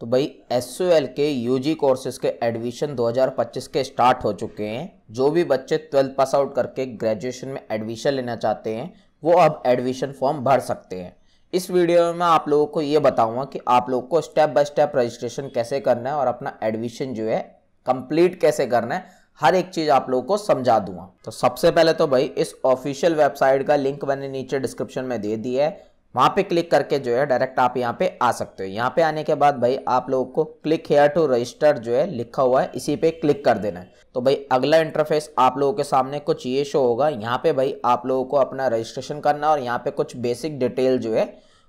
तो भाई SOL के यूजी कोर्सेज के एडमिशन 2025 के स्टार्ट हो चुके हैं। जो भी बच्चे 12th पास आउट करके ग्रेजुएशन में एडमिशन लेना चाहते हैं वो अब एडमिशन फॉर्म भर सकते हैं। इस वीडियो में मैं आप लोगों को ये बताऊंगा कि आप लोगों को स्टेप बाय स्टेप रजिस्ट्रेशन कैसे करना है और अपना एडमिशन जो है कंप्लीट कैसे करना है, हर एक चीज आप लोगों को समझा दूंगा। तो सबसे पहले तो भाई इस ऑफिशियल वेबसाइट का लिंक मैंने नीचे डिस्क्रिप्शन में दे दिया है, वहां पे क्लिक करके जो है डायरेक्ट आप यहाँ पे आ सकते हो। यहाँ पे आने के बाद भाई आप लोगों को क्लिक हेयर टू रजिस्टर जो है लिखा हुआ है, इसी पे क्लिक कर देना है। तो भाई अगला इंटरफेस आप लोगों के सामने कुछ ये शो होगा। यहाँ पे भाई आप लोगों को अपना रजिस्ट्रेशन करना और यहाँ पे कुछ बेसिक डिटेल जो है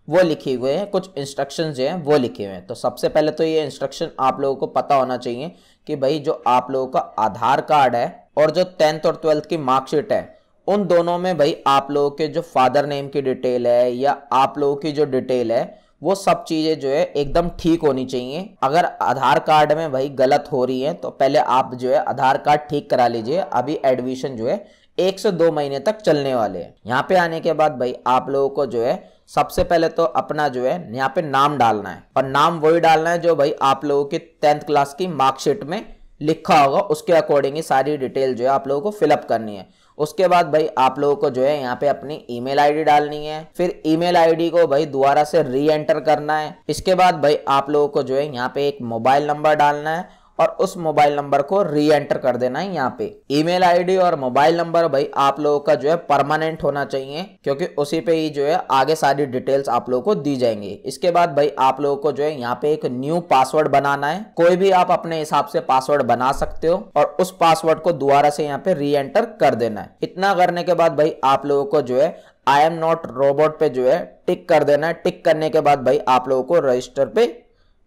वो लिखे हुए हैं, कुछ इंस्ट्रक्शंस जो हैं वो लिखे हुए हैं। तो सबसे पहले तो ये इंस्ट्रक्शन आप लोगों को पता होना चाहिए कि भाई जो आप लोगों का आधार कार्ड है और जो 10th और 12th की मार्कशीट है, उन दोनों में भाई आप लोगों के जो फादर नेम की डिटेल है या आप लोगों की जो डिटेल है वो सब चीजें जो है एकदम ठीक होनी चाहिए। अगर आधार कार्ड में भाई गलत हो रही है तो पहले आप जो है आधार कार्ड ठीक करा लीजिए। अभी एडमिशन जो है 1 से 2 महीने तक चलने वाले हैं। यहाँ पे आने के बाद भाई आप लोगों को जो है सबसे पहले तो अपना जो है यहाँ पे नाम डालना है और नाम वही डालना है जो भाई आप लोगों की 10th क्लास की मार्कशीट में लिखा होगा, उसके अकॉर्डिंग ही सारी डिटेल जो है आप लोगों को फिलअप करनी है। उसके बाद भाई आप लोगों को जो है यहाँ पे अपनी ईमेल आईडी डालनी है, फिर ईमेल आईडी को भाई दोबारा से री एंटर करना है। इसके बाद भाई आप लोगों को जो है यहाँ पे एक मोबाइल नंबर डालना है और उस मोबाइल नंबर को री एंटर कर देना है। यहाँ पे ईमेल आईडी और मोबाइल नंबर भाई आप लोगों का जो है परमानेंट होना चाहिए, क्योंकि उसी पे ही जो है आगे सारी डिटेल्स आप लोगों को दी जाएंगी। इसके बाद भाई आप लोगों को जो है यहाँ पे एक न्यू पासवर्ड बनाना है। कोई भी आप अपने हिसाब से पासवर्ड बना सकते हो और उस पासवर्ड को दोबारा से यहाँ पे री एंटर कर देना है। इतना करने के बाद भाई आप लोगों को जो है आई एम नॉट रोबोट पे जो है टिक कर देना है। टिक करने के बाद भाई आप लोगों को रजिस्टर पे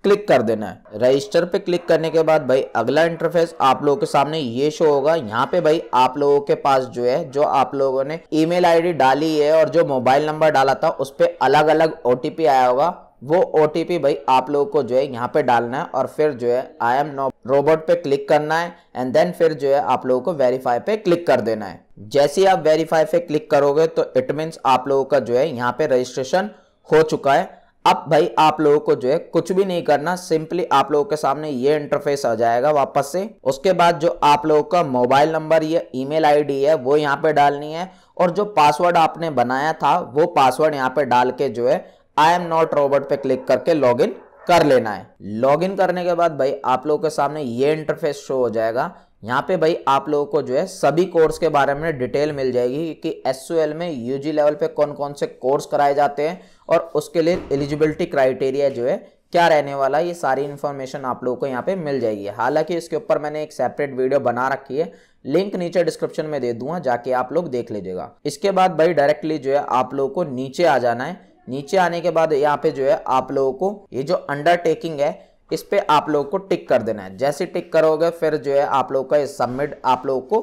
क्लिक कर देना है। रजिस्टर पे क्लिक करने के बाद भाई अगला इंटरफेस आप लोगों के सामने ये शो होगा। यहाँ पे भाई आप लोगों के पास जो है जो आप लोगों ने ईमेल आईडी डाली है और जो मोबाइल नंबर डाला था उस पे अलग अलग OTP आया होगा, वो OTP भाई आप लोगों को जो है यहाँ पे डालना है और फिर जो है आई एम नॉट रोबोट पे क्लिक करना है एंड देन फिर जो है आप लोगों को वेरीफाई पे क्लिक कर देना है। जैसे ही आप वेरीफाई पे क्लिक करोगे तो इट मीन्स आप लोगों का जो है यहाँ पे रजिस्ट्रेशन हो चुका है। अब भाई आप लोगों को जो है कुछ भी नहीं करना, सिंपली आप लोगों के सामने ये इंटरफेस आ जाएगा वापस से। उसके बाद जो आप लोगों का मोबाइल नंबर या ईमेल आईडी है वो यहाँ पे डालनी है और जो पासवर्ड आपने बनाया था वो पासवर्ड यहाँ पे डाल के जो है आई एम नॉट रोबोट पे क्लिक करके लॉगिन कर लेना है। लॉगिन करने के बाद भाई आप लोगों के सामने ये इंटरफेस शो हो जाएगा। यहाँ पे भाई आप लोगों को जो है सभी कोर्स के बारे में डिटेल मिल जाएगी कि SOL में यूजी लेवल पे कौन कौन से कोर्स कराए जाते हैं और उसके लिए एलिजिबिलिटी क्राइटेरिया जो है क्या रहने वाला है, ये सारी इन्फॉर्मेशन आप लोगों को यहाँ पे मिल जाएगी। हालांकि इसके ऊपर मैंने एक सेपरेट वीडियो बना रखी है, लिंक नीचे डिस्क्रिप्शन में दे दूंगा, जाके आप लोग देख लीजिएगा। इसके बाद भाई डायरेक्टली जो है आप लोगों को नीचे आ जाना है। नीचे आने के बाद यहाँ पे जो है आप लोगों को ये जो अंडरटेकिंग है इस पे आप लोगों को टिक कर देना है। जैसे टिक करोगे फिर जो है आप लोगों का सबमिट आप लोगों को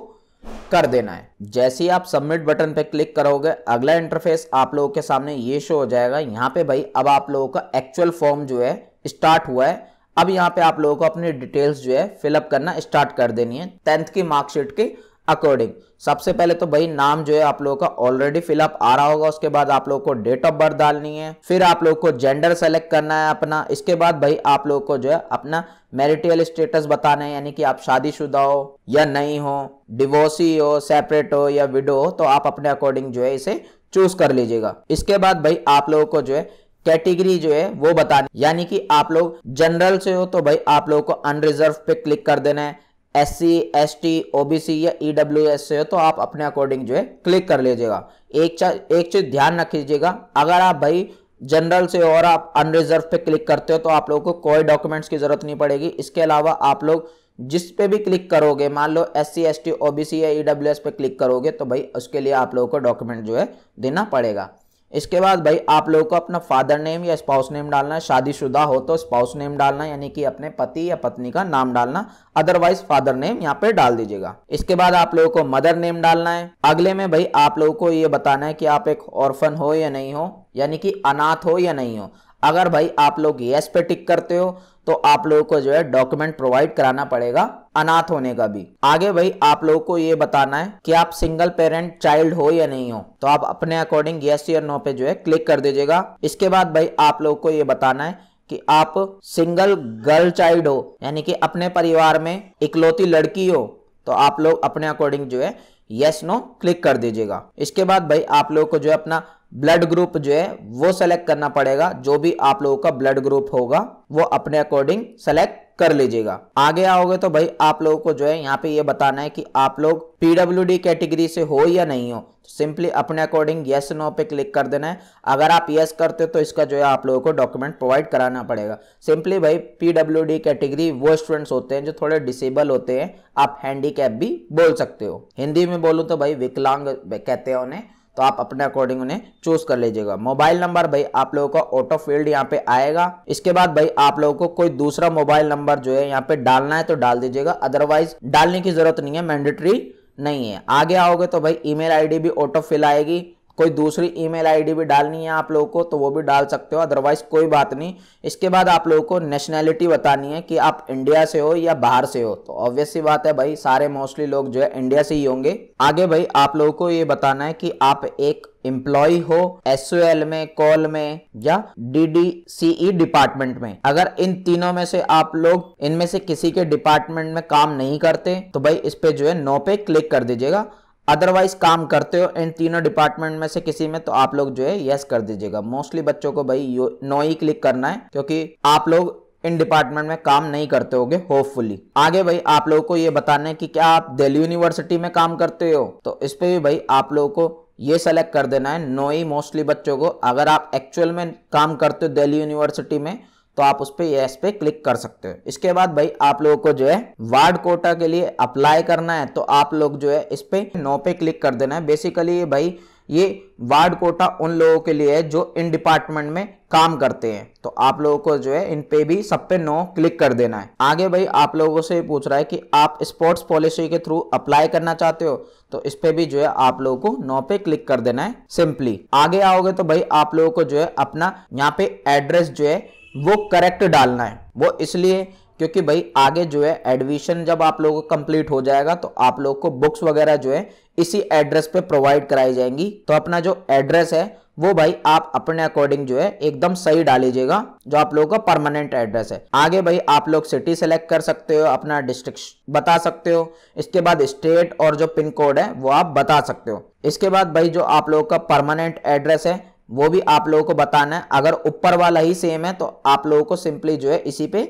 कर देना है। जैसे ही आप सबमिट बटन पे क्लिक करोगे अगला इंटरफेस आप लोगों के सामने ये शो हो जाएगा। यहाँ पे भाई अब आप लोगों का एक्चुअल फॉर्म जो है स्टार्ट हुआ है। अब यहाँ पे आप लोगों को अपनी डिटेल्स जो है फिलअप करना स्टार्ट कर देनी है 10th की मार्कशीट के अकॉर्डिंग। सबसे पहले तो भाई नाम जो है आप लोगों का ऑलरेडी फिलअप आ रहा होगा। उसके बाद आप लोगों को डेट ऑफ बर्थ डालनी है, फिर आप लोगों को जेंडर सेलेक्ट करना है अपना। इसके बाद भाई आप लोगों को जो है अपना मैरिटल स्टेटस बताना है, यानी कि आप शादीशुदा हो या नहीं हो, डिवोर्सी हो, सेपरेट हो या विडो हो, तो आप अपने अकॉर्डिंग जो है इसे चूज कर लीजिएगा। इसके बाद भाई आप लोगों को जो है कैटेगरी जो है वो बतानी, यानी कि आप लोग जनरल से हो तो भाई आप लोगों को अनरिजर्व पे क्लिक कर देना है। SC ST OBC या EWS से हो तो आप अपने अकॉर्डिंग जो है क्लिक कर लीजिएगा। एक चीज ध्यान रखिएगा, अगर आप भाई जनरल से और आप अनरिजर्व पे क्लिक करते हो तो आप लोगों को कोई डॉक्यूमेंट्स की जरूरत नहीं पड़ेगी। इसके अलावा आप लोग जिस पे भी क्लिक करोगे, मान लो SC ST OBC या EWS पे क्लिक करोगे तो भाई उसके लिए आप लोगों को डॉक्यूमेंट जो है देना पड़ेगा। इसके बाद भाई आप लोगों को अपना फादर नेम या स्पाउस नेम डालना है। शादीशुदा हो तो स्पाउस नेम डालना है, यानी कि अपने पति या पत्नी का नाम डालना, अदरवाइज फादर नेम यहाँ पे डाल दीजिएगा। इसके बाद आप लोगों को मदर नेम डालना है। अगले में भाई आप लोगों को ये बताना है कि आप एक ऑर्फन हो या नहीं हो, यानी कि अनाथ हो या नहीं हो। अगर भाई आप लोग यस पे टिक करते हो तो आप लोगों को जो है डॉक्यूमेंट प्रोवाइड कराना पड़ेगा अनाथ होने का भी। आगे भाई आप लोगों को ये बताना है कि आप सिंगल पेरेंट चाइल्ड हो या नहीं हो, तो आप अपने अकॉर्डिंग यस या नो पे जो है क्लिक कर दीजिएगा। इसके बाद भाई आप लोगों को ये बताना है कि आप सिंगल गर्ल चाइल्ड हो, यानी कि अपने परिवार में इकलौती लड़की हो, तो आप लोग अपने अकॉर्डिंग जो है यस नो क्लिक कर दीजिएगा। इसके बाद भाई आप लोगों को जो है अपना ब्लड ग्रुप जो है वो सेलेक्ट करना पड़ेगा। जो भी आप लोगों का ब्लड ग्रुप होगा वो अपने अकॉर्डिंग सेलेक्ट कर लीजिएगा। आगे आओगे तो भाई आप लोगों को जो है यहाँ पे ये बताना है कि आप लोग पीडब्ल्यूडी कैटेगरी से हो या नहीं हो। तो सिंपली अपने अकॉर्डिंग यस नो पे क्लिक कर देना है। अगर आप यस करते हो तो इसका जो है आप लोगों को डॉक्यूमेंट प्रोवाइड कराना पड़ेगा। सिंपली भाई पीडब्ल्यूडी कैटेगरी वो स्टूडेंट्स होते हैं जो थोड़े डिसेबल होते हैं, आप हैंडीकैप भी बोल सकते हो। हिंदी में बोलूँ तो भाई विकलांग कहते हैं उन्हें, तो आप अपने अकॉर्डिंग उन्हें चूज कर लीजिएगा। मोबाइल नंबर भाई आप लोगों का ऑटो फील्ड यहाँ पे आएगा। इसके बाद भाई आप लोगों को कोई दूसरा मोबाइल नंबर जो है यहाँ पे डालना है तो डाल दीजिएगा, अदरवाइज डालने की जरूरत नहीं है, मैंडेटरी नहीं है। आगे आओगे तो भाई ईमेल आईडी भी ऑटो फिल आएगी। कोई दूसरी ईमेल आईडी भी डालनी है आप लोगों को तो वो भी डाल सकते हो, अदरवाइज कोई बात नहीं। इसके बाद आप लोगों को नेशनैलिटी बतानी है कि आप इंडिया से हो या बाहर से हो। तो ऑब्वियस सी बात है भाई सारे मोस्टली लोग जो है इंडिया से ही होंगे। आगे भाई आप लोगों को ये बताना है कि आप एक एम्प्लॉय हो एसओएल में, कॉल में या डीडीसीई डिपार्टमेंट में। अगर इन तीनों में से आप लोग इनमें से किसी के डिपार्टमेंट में काम नहीं करते तो भाई इस पे जो है नो पे क्लिक कर दीजिएगा। अदरवाइज काम करते हो इन तीनों डिपार्टमेंट में से किसी में तो आप लोग जो है यस कर दीजिएगा। मोस्टली बच्चों को भाई नो ही क्लिक करना है क्योंकि आप लोग इन डिपार्टमेंट में काम नहीं करते होगे होपफुली। आगे भाई आप लोगों को ये बताना है कि क्या आप दिल्ली यूनिवर्सिटी में काम करते हो, तो इस पे भी भाई आप लोगों को ये सेलेक्ट कर देना है नो ही मोस्टली बच्चों को। अगर आप एक्चुअल में काम करते हो दिल्ली यूनिवर्सिटी में तो आप उस पे यस पे क्लिक कर सकते हो। इसके बाद भाई आप लोगों को जो है वार्ड कोटा के लिए अप्लाई करना है तो आप लोग जो है इस पे नो पे क्लिक कर देना है। बेसिकली भाई ये वार्ड कोटा उन लोगों के लिए है जो इन डिपार्टमेंट में काम करते हैं, तो आप लोगों को जो है इन पे भी सब पे नो क्लिक कर देना है। आगे भाई आप लोगों से पूछ रहा है कि आप स्पोर्ट्स पॉलिसी के थ्रू अप्लाई करना चाहते हो तो इस पे भी जो है आप लोगों को नो पे क्लिक कर देना है सिंपली। आगे आओगे तो भाई आप लोगों को जो है अपना यहाँ पे एड्रेस जो है वो करेक्ट डालना है। वो इसलिए क्योंकि भाई आगे जो है एडमिशन जब आप लोगों को कंप्लीट हो जाएगा तो आप लोगों को बुक्स वगैरह जो है इसी एड्रेस पे प्रोवाइड कराई जाएंगी। तो अपना जो एड्रेस है वो भाई आप अपने अकॉर्डिंग जो है एकदम सही डालीजिएगा जो आप लोगों का परमानेंट एड्रेस है। आगे भाई आप लोग सिटी सेलेक्ट कर सकते हो, अपना डिस्ट्रिक्ट बता सकते हो। इसके बाद स्टेट और जो पिन कोड है वो आप बता सकते हो। इसके बाद भाई जो आप लोगों का परमानेंट एड्रेस है वो भी आप लोगों को बताना है। अगर ऊपर वाला ही सेम है तो आप लोगों को सिंपली जो है इसी पे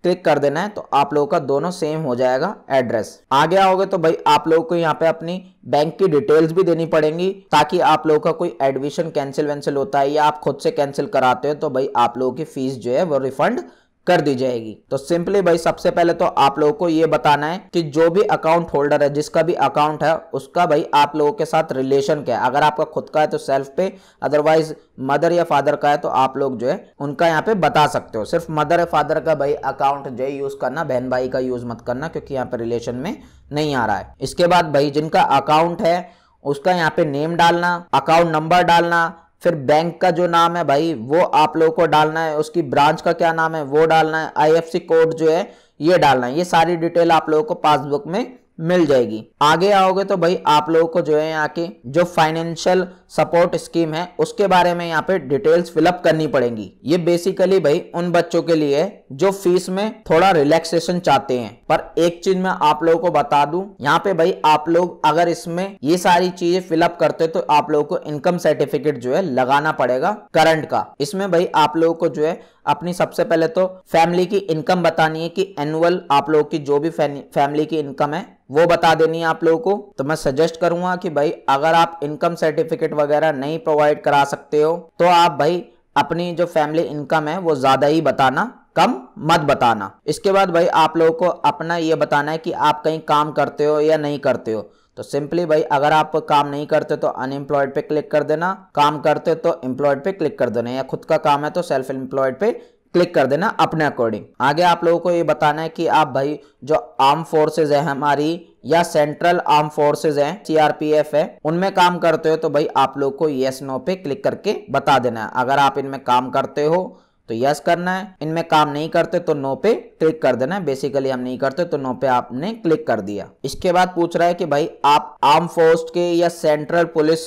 क्लिक कर देना है, तो आप लोगों का दोनों सेम हो जाएगा एड्रेस। आगे आओगे तो भाई आप लोगों को यहाँ पे अपनी बैंक की डिटेल्स भी देनी पड़ेंगी ताकि आप लोगों का कोई एडमिशन कैंसिल वैंसिल होता है या आप खुद से कैंसिल कराते हो तो भाई आप लोगों की फीस जो है वो रिफंड कर दी जाएगी। तो सिंपली भाई सबसे पहले तो आप लोगों को ये बताना है कि जो भी अकाउंट होल्डर है, जिसका भी अकाउंट है, उसका भाई आप लोगों के साथ रिलेशन क्या है। अगर आपका खुद का है तो सेल्फ पे, अदरवाइज मदर या फादर का है तो आप लोग जो है उनका यहाँ पे बता सकते हो। सिर्फ मदर या फादर का भाई अकाउंट जो है यूज करना, बहन भाई का यूज मत करना क्योंकि यहाँ पे रिलेशन में नहीं आ रहा है। इसके बाद भाई जिनका अकाउंट है उसका यहाँ पे नेम डालना, अकाउंट नंबर डालना, फिर बैंक का जो नाम है भाई वो आप लोगों को डालना है, उसकी ब्रांच का क्या नाम है वो डालना है, आईएफएससी कोड जो है ये डालना है। ये सारी डिटेल आप लोगों को पासबुक में मिल जाएगी। आगे आओगे तो भाई आप लोगों को जो है यहाँ की जो फाइनेंशियल सपोर्ट स्कीम है उसके बारे में यहाँ पे डिटेल्स फिलअप करनी पड़ेंगी। ये बेसिकली भाई उन बच्चों के लिए है जो फीस में थोड़ा रिलैक्सेशन चाहते हैं। पर एक चीज मैं आप लोगों को बता दूं, यहाँ पे भाई आप लोग अगर इसमें ये सारी चीजें फिलअप करते तो आप लोगों को इनकम सर्टिफिकेट जो है लगाना पड़ेगा करंट का। इसमें भाई आप लोगों को जो है अपनी सबसे पहले तो फैमिली की इनकम बतानी है कि एनुअल आप लोगों की जो भी फैमिली की इनकम है वो बता देनी है आप लोगों को। तो मैं सजेस्ट करूंगा कि भाई अगर आप इनकम सर्टिफिकेट वगैरह नहीं प्रोवाइड करा सकते हो तो आप भाई अपनी जो फैमिली इनकम है वो ज्यादा ही बताना, कम मत बताना। इसके बाद भाई आप लोगों को अपना ये बताना है कि आप कहीं काम करते हो या नहीं करते हो। तो सिंपली भाई अगर आप काम नहीं करते तो अनएम्प्लॉयड पे क्लिक कर देना, काम करते तो एम्प्लॉयड पे क्लिक कर देना, या खुद का काम है तो सेल्फ एम्प्लॉयड पे क्लिक कर देना अपने अकॉर्डिंग। आगे आप लोगों को ये बताना है कि आप भाई जो आर्म फोर्सेज है हमारी या सेंट्रल आर्म फोर्सेज है, सीआरपीएफ है, उनमें काम करते हो तो भाई आप लोग को यस नो पे क्लिक करके बता देना है। अगर आप इनमें काम करते हो तो यस करना है, इनमें काम नहीं करते तो नो पे क्लिक कर देना है। बेसिकली हम नहीं करते तो नो पे आपने क्लिक कर दिया। इसके बाद पूछ रहा है कि भाई आप आर्म फोर्स के या सेंट्रल पुलिस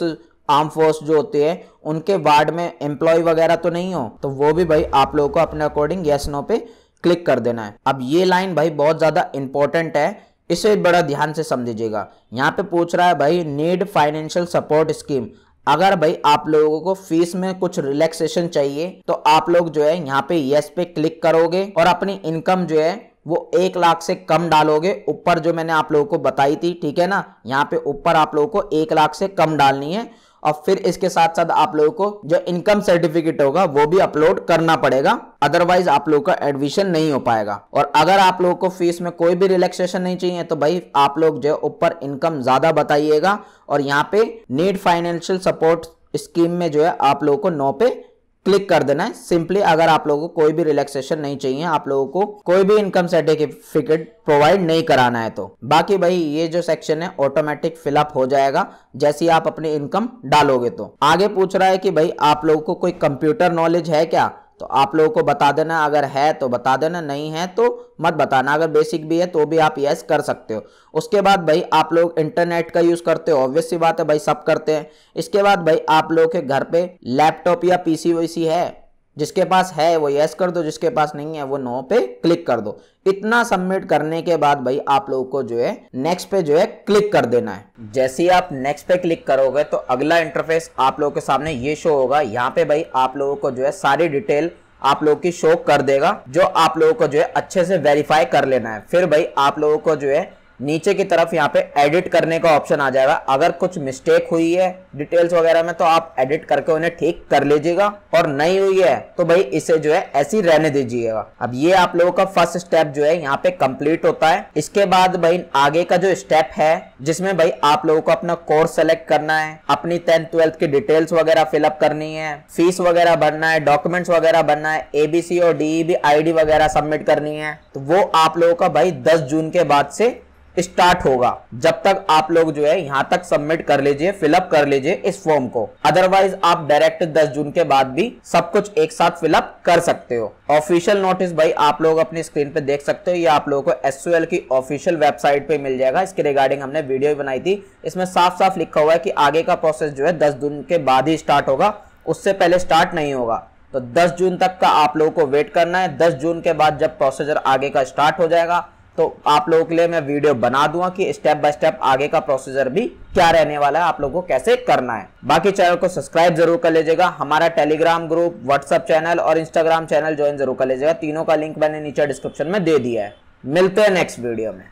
आर्म फोर्स जो होती है उनके वार्ड में एम्प्लॉय वगैरह तो नहीं हो, तो वो भी भाई आप लोगों को अपने अकॉर्डिंग यस नो पे क्लिक कर देना है। अब ये लाइन भाई बहुत ज्यादा इंपॉर्टेंट है, इसे बड़ा ध्यान से समझिएगा। यहाँ पे पूछ रहा है भाई नीड फाइनेंशियल सपोर्ट स्कीम। अगर भाई आप लोगों को फीस में कुछ रिलैक्सेशन चाहिए तो आप लोग जो है यहाँ पे यस पे क्लिक करोगे और अपनी इनकम जो है वो 1 लाख से कम डालोगे। ऊपर जो मैंने आप लोगों को बताई थी, ठीक है ना, यहाँ पे ऊपर आप लोगों को 1 लाख से कम डालनी है और फिर इसके साथ साथ आप लोगों को जो इनकम सर्टिफिकेट होगा वो भी अपलोड करना पड़ेगा, अदरवाइज आप लोगों का एडमिशन नहीं हो पाएगा। और अगर आप लोगों को फीस में कोई भी रिलैक्सेशन नहीं चाहिए तो भाई आप लोग जो ऊपर इनकम ज्यादा बताइएगा और यहाँ पे नीड फाइनेंशियल सपोर्ट स्कीम में जो है आप लोगों को नो पे क्लिक कर देना है सिंपली। अगर आप लोगों को कोई भी रिलैक्सेशन नहीं चाहिए, आप लोगों को कोई भी इनकम सर्टिफिकेट प्रोवाइड नहीं कराना है तो बाकी भाई ये जो सेक्शन है ऑटोमेटिक फिलअप हो जाएगा जैसे ही आप अपनी इनकम डालोगे। तो आगे पूछ रहा है कि भाई आप लोगों को कोई कंप्यूटर नॉलेज है क्या, तो आप लोगों को बता देना, अगर है तो बता देना, नहीं है तो मत बताना। अगर बेसिक भी है तो भी आप यस कर सकते हो। उसके बाद भाई आप लोग इंटरनेट का यूज करते हो, ऑब्वियस सी बात है भाई सब करते हैं। इसके बाद भाई आप लोगों के घर पे लैपटॉप या पीसी वैसी है, जिसके पास है वो यस कर दो, जिसके पास नहीं है वो नो पे क्लिक कर दो। इतना सबमिट करने के बाद भाई आप लोगों को जो है नेक्स्ट पे जो है क्लिक कर देना है। जैसे ही आप नेक्स्ट पे क्लिक करोगे तो अगला इंटरफेस आप लोगों के सामने ये शो होगा। यहाँ पे भाई आप लोगों को जो है सारी डिटेल आप लोगों की शो कर देगा, जो आप लोगों को जो है अच्छे से वेरीफाई कर लेना है। फिर भाई आप लोगों को जो है नीचे की तरफ यहाँ पे एडिट करने का ऑप्शन आ जाएगा। अगर कुछ मिस्टेक हुई है डिटेल्स वगैरह में तो आप एडिट करके उन्हें ठीक कर लीजिएगा, और नहीं हुई है तो भाई इसे जो है ऐसी रहने दीजिएगा। अब ये आप लोगों का फर्स्ट स्टेप जो है यहाँ पे कंप्लीट होता है। इसके बाद भाई आगे का जो स्टेप है जिसमें भाई आप लोगों को अपना कोर्स सेलेक्ट करना है, अपनी 10th 12th की डिटेल्स वगैरह फिलअप करनी है, फीस वगैरह भरना है, डॉक्यूमेंट्स वगैरह भरना है, एबीसी और डीईबी आईडी वगैरह सबमिट करनी है। तो वो आप लोगों का भाई 10 जून के बाद से स्टार्ट होगा। जब तक आप लोग जो है यहां तक सबमिट कर लीजिए, फिलअप कर लीजिए इस फॉर्म को, अदरवाइज आप डायरेक्ट 10 जून के बाद भी सब कुछ एक साथ फिलअप कर सकते हो। ऑफिशियल नोटिस भाई आप लोग अपनी स्क्रीन पे देख सकते हो, ये आप लोगों को एसयूएल की ऑफिशियल वेबसाइट पे मिल जाएगा। इसके रिगार्डिंग हमने वीडियो बनाई थी, इसमें साफ साफ लिखा हुआ है कि आगे का प्रोसेस जो है 10 जून के बाद ही स्टार्ट होगा, उससे पहले स्टार्ट नहीं होगा। तो 10 जून तक का आप लोगों को वेट करना है। 10 जून के बाद जब प्रोसीजर आगे का स्टार्ट हो जाएगा तो आप लोगों के लिए मैं वीडियो बना दूंगा कि स्टेप बाय स्टेप आगे का प्रोसीजर भी क्या रहने वाला है, आप लोगों को कैसे करना है। बाकी चैनल को सब्सक्राइब जरूर कर लीजिएगा, हमारा टेलीग्राम ग्रुप, व्हाट्सएप चैनल और इंस्टाग्राम चैनल ज्वाइन जरूर कर लीजिएगा। तीनों का लिंक मैंने नीचे डिस्क्रिप्शन में दे दिया है। मिलते हैं नेक्स्ट वीडियो में।